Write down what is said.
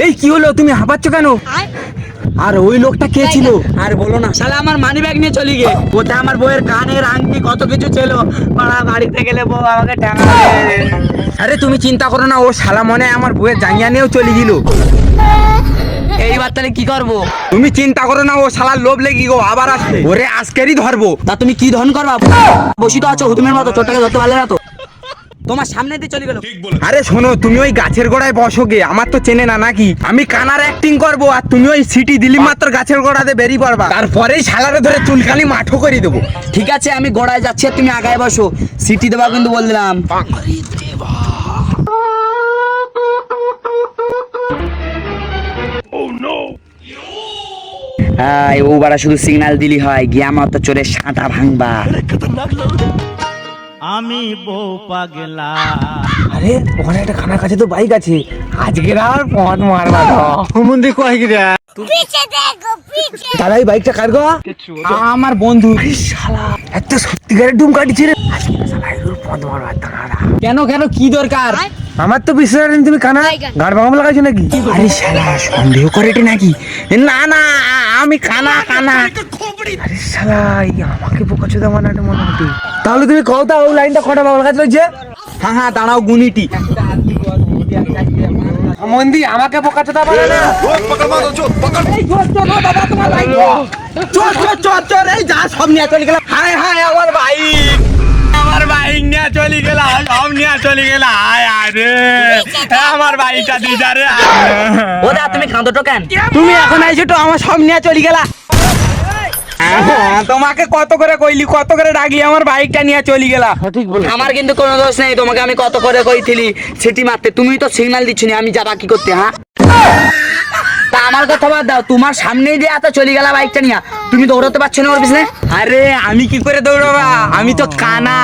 এই কি হলো, তুমি হাঁপাচ্ছ কেন? আর ওই লোকটা কে ছিল? আর বলো না, শালা আমার মানি ব্যাগ নিয়ে চলে গিয়ে ওটা আমার বউয়ের কানের আংটি কত কিছু ছিল। পাড়া বাড়িতে গেলে বউ আমাকে টাঙাবে। আরে তুমি চিন্তা করো না, ও শালা মনে হয় আমার বউয়ের জাঙ্গিয়া নিয়েও চলে গেল। এইবার তাহলে কি করবো? তুমি চিন্তা করো না, ও শালার লোভ লেগে গো আবার আসবে, ওরে আজকেরই ধরবো। তা তুমি কি ধন করবা? বসি তো আছো হুতুমের মতো, চোরটাকে ধরতে পারলে না তো? তোমার সামনে দিয়ে চলে গেল। আরে শোনো, তুমি ওই গাছের গোড়ায় বসো গে, আমার তো চেনে না নাকি? আমি কানার অ্যাক্টিং করবো আর তুমি ওই সিটি দিলি মাত্র গাছের গোড়াতে বেরিয়ে পড়বা, তারপরেই শালারে ধরে চুলকানি মাঠো করে দেবো। ঠিক আছে, আমি গোড়ায় যাচ্ছি আর তুমি আগায় বসো। সিটি দেবা কিন্তু বল দিলাম। হ্যাঁ, ও বাড়া শুধু সিগন্যাল দিলি হয়, গিয়ে আমার তো চোরের সাঁটা ভাঙবা। আমি বউ পাগলা। আরে ওখানে একটা খানার কাছে তো বাইক আছে, আজকের আর পথ মারবা তো মন্দির কয় গিরা। তারা এই বাইকটা কার গো? আমার বন্ধু। শালা এত সত্যিকারের ডুম কাটিছে রে, আজকে শালা এর পথ মারবা তারা। কেন কেন, কি দরকার? আমার তো বিশ্বাস নেই, তুমি কানা গাড় বাগাম লাগাইছো নাকি? আরে শালা সন্দেহ করেটে নাকি? না না, আমি কানা কানা। আরে শালা আমাকে বোকাচোদা বানাতে মনে হচ্ছে। তাহলে তুমি কও তা ওই লাইনটা কটা বাবার কাছে রয়েছে? হ্যাঁ হ্যাঁ, দাঁড়াও গুনিটি। মন্দি আমাকে বোকাচোদা বানানা। এই চোর চোর ও দাদা, তোমার বাইক চোর চোর চোর চোর, এই যা সব নিয়ে চলে গেল। হায় হায় আমার বাইক, আমার বাইক নিয়ে চলে গেল, সব নিয়ে চলে গেল। হায় আরে আমার বাইকটা দিদা রে। ও দা, তুমি কাঁদো তো কেন? তুমি এখন আইছো তো আমার সব নিয়ে চলে গেলা। তোমাকে কত করে কইলি, কত করে ডাকলি, আমার বাইকটা নিয়ে চলে গেলা। সঠিক বল। আমার কিন্তু কোনো দোষ নেই, তোমাকে আমি কত করে কইছিলি সিটি মারতে, তুমি তো সিগন্যাল দিচ্ছ না, আমি যাবা কি করতে? হ্যাঁ, তা আমার কথা বাদ দাও, তোমার সামনেই দিয়ে এত চলে গেলা বাইকটা নিয়ে, তুমি দৌড়াতে পারছো না ওর পিছনে? আরে আমি কি করে দৌড়াবা, আমি তো কানা।